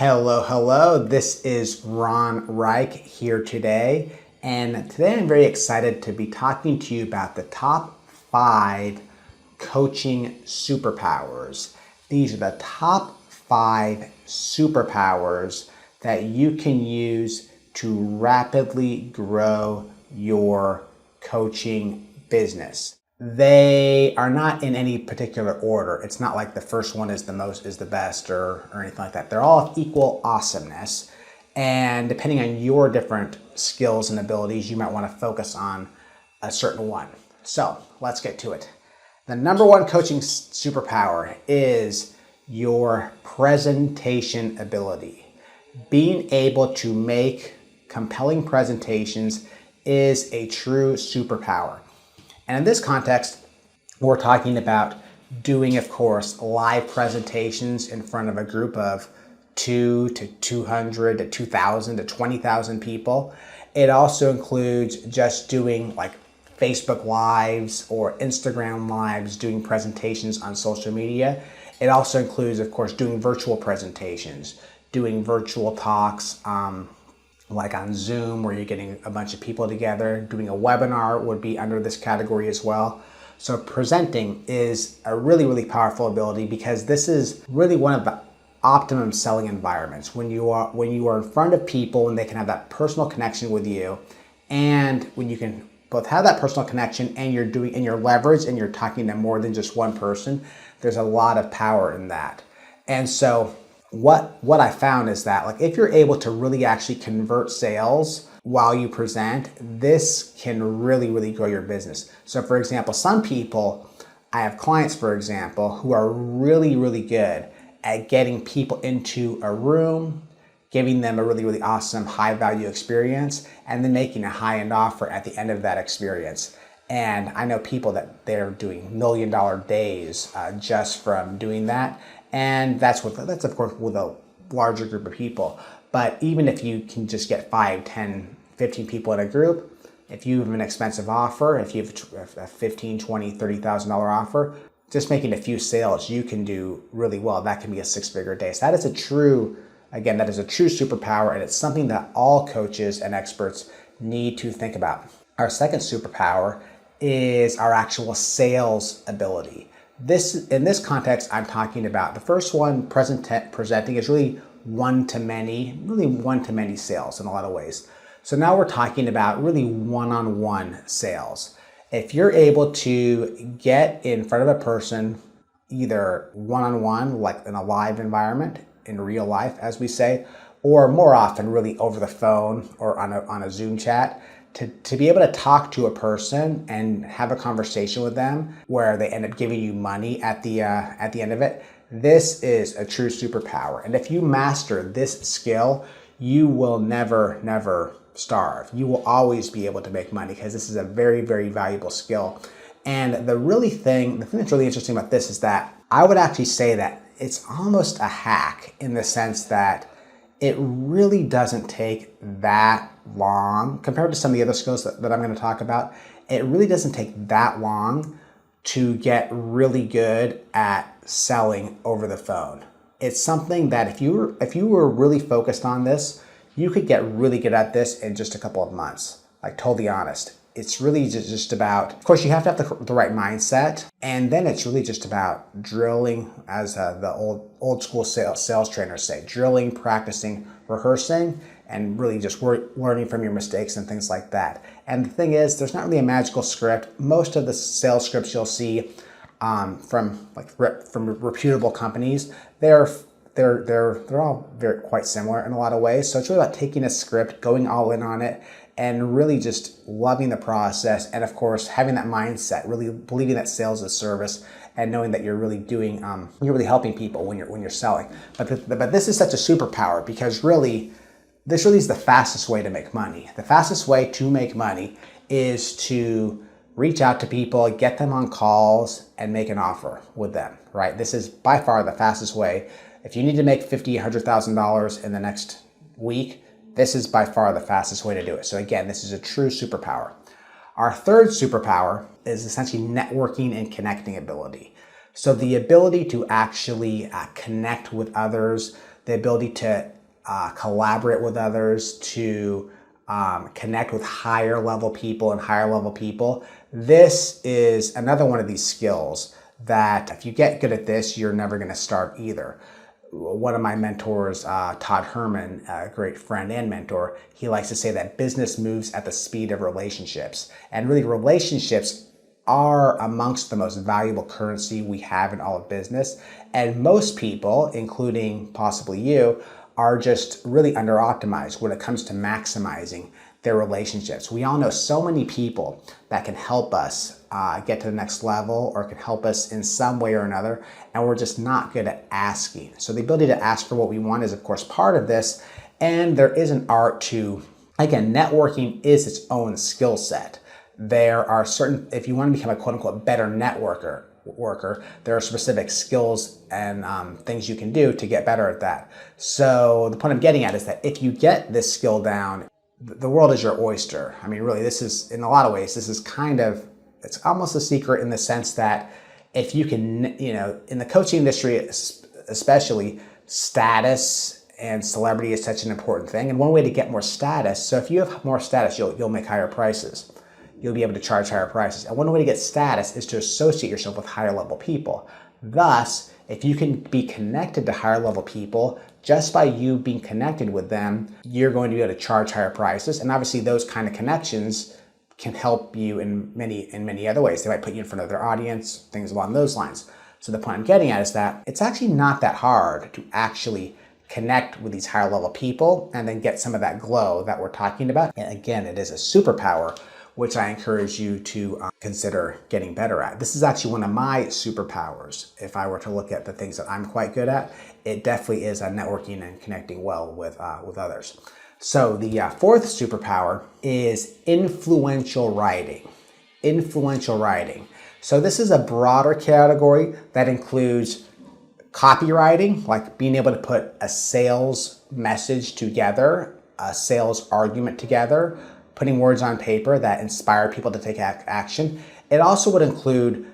Hello, hello. This is Reich here today. And today I'm very excited to be talking to you about the top 5 coaching superpowers. These are the top 5 superpowers that you can use to rapidly grow your coaching business. They are not in any particular order. It's not like the first one is the best or anything like that. They're all of equal awesomeness. And depending on your different skills and abilities, you might want to focus on a certain one. So let's get to it. The number 1 coaching superpower is your presentation ability. Being able to make compelling presentations is a true superpower. And in this context, we're talking about doing, of course, live presentations in front of a group of 2 to 200 to 2,000 to 20,000 people. It also includes just doing like Facebook Lives or Instagram Lives, doing presentations on social media. It also includes, of course, doing virtual presentations, doing virtual talks, like on Zoom, where you're getting a bunch of people together. Doing a webinar would be under this category as well. So presenting is a really, really powerful ability, because this is really one of the optimum selling environments. When you are in front of people and they can have that personal connection with you, and when you can both have that personal connection and you're leveraged and you're talking to more than just one person, there's a lot of power in that. And so what I found is that, like, if you're able to really actually convert sales while you present, this can really, really grow your business. So for example, some people, I have clients, for example, who are really, really good at getting people into a room, giving them a really, really awesome high value experience, and then making a high-end offer at the end of that experience. And I know people that they're doing $1 million days just from doing that. And that's of course with a larger group of people. But even if you can just get 5, 10, 15 people in a group, if you have an expensive offer, if you have a $15,000, $20,000, $30,000 offer, just making a few sales, you can do really well. That can be a 6-figure day. So that is a true superpower, and it's something that all coaches and experts need to think about. Our second superpower is our actual sales ability. In this context, I'm talking about the first one, presenting, is really one-to-many sales in a lot of ways. So now we're talking about really one-on-one sales. If you're able to get in front of a person, either one-on-one, like in a live environment, in real life, as we say, or more often really over the phone or on a Zoom chat, to be able to talk to a person and have a conversation with them where they end up giving you money at the end of it, this is a true superpower. And if you master this skill, you will never starve. You will always be able to make money, because this is a very, very valuable skill. And the thing that's really interesting about this is that I would actually say that it's almost a hack, in the sense that it really doesn't take that long compared to some of the other skills that I'm going to talk about. It really doesn't take that long to get really good at selling over the phone. It's something that if you were really focused on this, you could get really good at this in just a couple of months. Like, totally honest. It's really just about, of course, you have to have the right mindset, and then it's really just about drilling, as the old school sales trainers say, drilling, practicing, rehearsing, and really just learning from your mistakes and things like that. And the thing is, there's not really a magical script. Most of the sales scripts you'll see from reputable companies, they're all quite similar in a lot of ways. So it's really about taking a script, going all in on it, and really just loving the process. And of course, having that mindset, really believing that sales is service, and knowing that you're really you're really helping people when you're selling. But this is such a superpower, because this really is the fastest way to make money. The fastest way to make money is to reach out to people, get them on calls, and make an offer with them, right? This is by far the fastest way. If you need to make $50,000, $100,000 in the next week, this is by far the fastest way to do it. So again, this is a true superpower. Our third superpower is essentially networking and connecting ability. So the ability to actually connect with others, the ability to collaborate with others, to connect with higher level people and higher level people. This is another one of these skills that if you get good at this, you're never going to start either. One of my mentors, Todd Herman, a great friend and mentor, he likes to say that business moves at the speed of relationships. And really, relationships are amongst the most valuable currency we have in all of business. And most people, including possibly you, are just really under-optimized when it comes to maximizing their relationships. We all know so many people that can help us get to the next level or can help us in some way or another, and we're just not good at asking. So the ability to ask for what we want is, of course, part of this, and there is an art to, again, networking is its own skill set. There are certain, if you want to become a quote-unquote better networker, there are specific skills and things you can do to get better at that. So the point I'm getting at is that if you get this skill down, the world is your oyster. I mean, really, this is, in a lot of ways, this is kind of, it's almost a secret in the sense that if you can, you know, in the coaching industry especially, status and celebrity is such an important thing. And one way to get more status, so if you have more status, you'll make higher prices. You'll be able to charge higher prices. And one way to get status is to associate yourself with higher level people. Thus, if you can be connected to higher level people, just by you being connected with them, you're going to be able to charge higher prices. And obviously those kind of connections can help you in many other ways. They might put you in front of their audience, things along those lines. So the point I'm getting at is that it's actually not that hard to actually connect with these higher level people and then get some of that glow that we're talking about. And again, it is a superpower, which I encourage you to consider getting better at. This is actually one of my superpowers. If I were to look at the things that I'm quite good at, it definitely is networking and connecting well with others. So the fourth superpower is influential writing. Influential writing. So this is a broader category that includes copywriting, like being able to put a sales message together, a sales argument together, putting words on paper that inspire people to take action. It also would include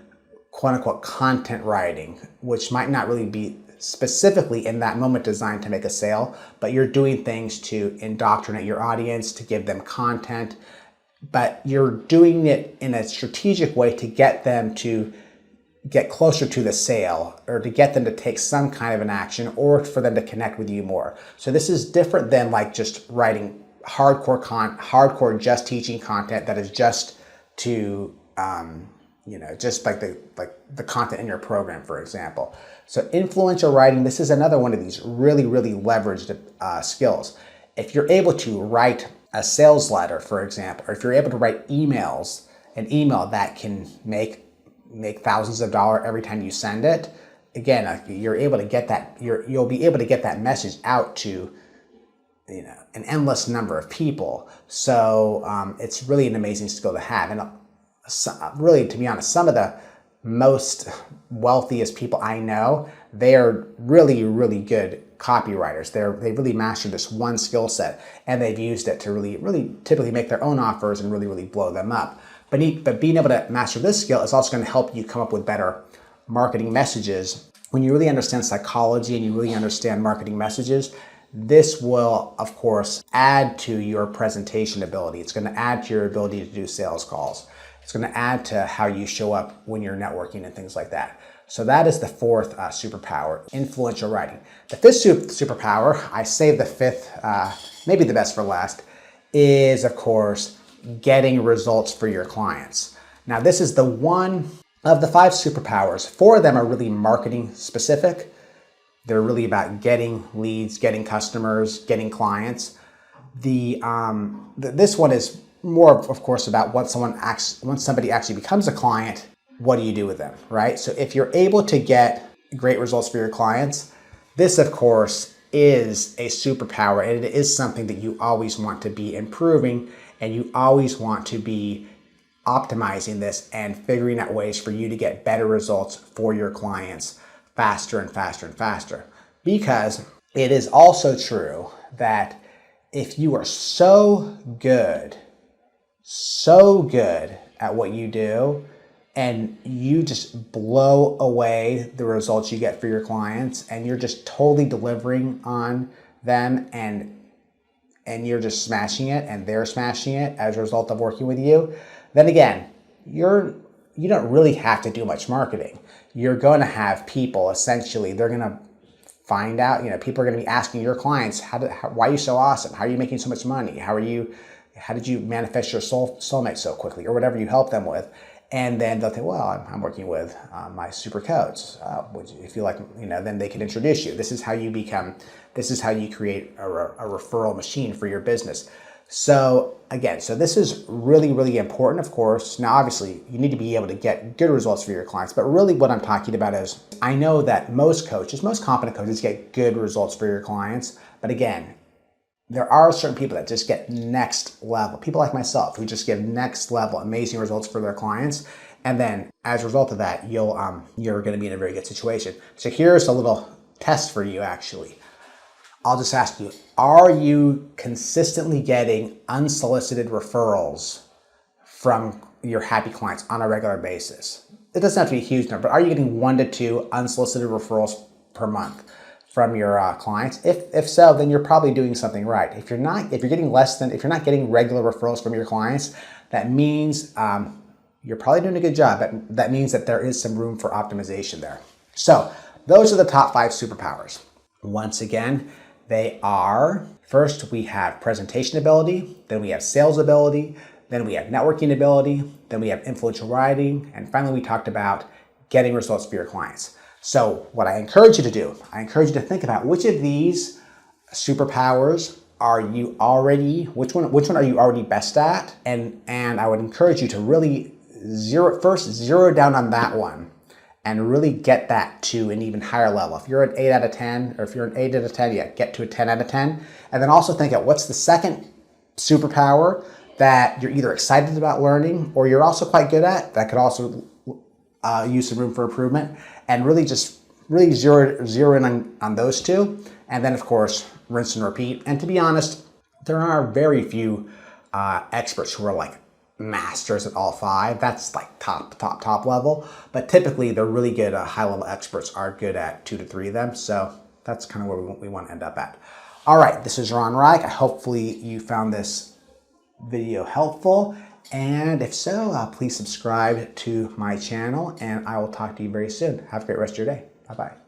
quote unquote content writing, which might not really be specifically in that moment designed to make a sale, but you're doing things to indoctrinate your audience, to give them content, but you're doing it in a strategic way to get them to get closer to the sale or to get them to take some kind of an action or for them to connect with you more. So this is different than like just writing hardcore just teaching content that is just to just like the content in your program, for example. So influential writing, this is another one of these really leveraged skills. If you're able to write a sales letter, for example, or if you're able to write an email that can make thousands of dollars every time you send it, again, you're able to get that. You'll be able to get that message out to an endless number of people. So it's really an amazing skill to have. And really, to be honest, some of the most wealthiest people I know, they are really good copywriters. They really mastered this one skill set, and they've used it to really typically make their own offers and really blow them up. But being able to master this skill is also going to help you come up with better marketing messages. When you really understand psychology and you really understand marketing messages, this will, of course, add to your presentation ability. It's going to add to your ability to do sales calls. It's going to add to how you show up when you're networking and things like that. So that is the fourth superpower, influential writing. The fifth superpower, I saved the fifth, maybe the best for last, is, of course, getting results for your clients. Now, this is the one of the 5 superpowers. 4 of them are really marketing specific. They're really about getting leads, getting customers, getting clients. This one is more, of course, about once somebody actually becomes a client, what do you do with them, right? So if you're able to get great results for your clients, this, of course, is a superpower, and it is something that you always want to be improving, and you always want to be optimizing this and figuring out ways for you to get better results for your clients faster and faster. Because it is also true that if you are so good at what you do, and you just blow away the results you get for your clients, and you're just totally delivering on them, and you're just smashing it, and they're smashing it as a result of working with you, then again, you don't really have to do much marketing. You're going to have people, essentially, they're going to find out, people are going to be asking your clients, why are you so awesome? How are you making so much money? How did you manifest your soulmate so quickly, or whatever you help them with? And then they'll think, well, I'm working with my super coach. Would you feel like, then they can introduce you. This is how you create a referral machine for your business. So again, this is really, really important, of course. Now, obviously, you need to be able to get good results for your clients, but really what I'm talking about is, I know that most competent coaches get good results for your clients, but again, there are certain people that just get next level, people like myself, who just give next level amazing results for their clients. And then as a result of that, you're going to be in a very good situation. So here's a little test for you, actually. I'll just ask you, are you consistently getting unsolicited referrals from your happy clients on a regular basis? It doesn't have to be a huge number, but are you getting 1 to 2 unsolicited referrals per month from your clients? If so, then you're probably doing something right. If you're not getting regular referrals from your clients, that means you're probably doing a good job. That means that there is some room for optimization there. So those are the top 5 superpowers. Once again, they are, first we have presentation ability, then we have sales ability, then we have networking ability, then we have influential writing, and finally we talked about getting results for your clients. So what I encourage you to do, I encourage you to think about which of these superpowers which one are you already best at? And I would encourage you to really zero down on that one and really get that to an even higher level. If you're an 8 out of 10, or if you're an 8 out of 10, get to a 10 out of 10. And then also think of what's the second superpower that you're either excited about learning or you're also quite good at, that could also use some room for improvement, and really zero in on those two. And then of course, rinse and repeat. And to be honest, there are very few experts who are like masters at all 5. That's like top level. But typically the really good high level experts are good at 2 to 3 of them. So that's kind of where we want to end up at. All right, this is Ron Reich. Hopefully you found this video helpful. And if so, please subscribe to my channel, and I will talk to you very soon. Have a great rest of your day. Bye-bye.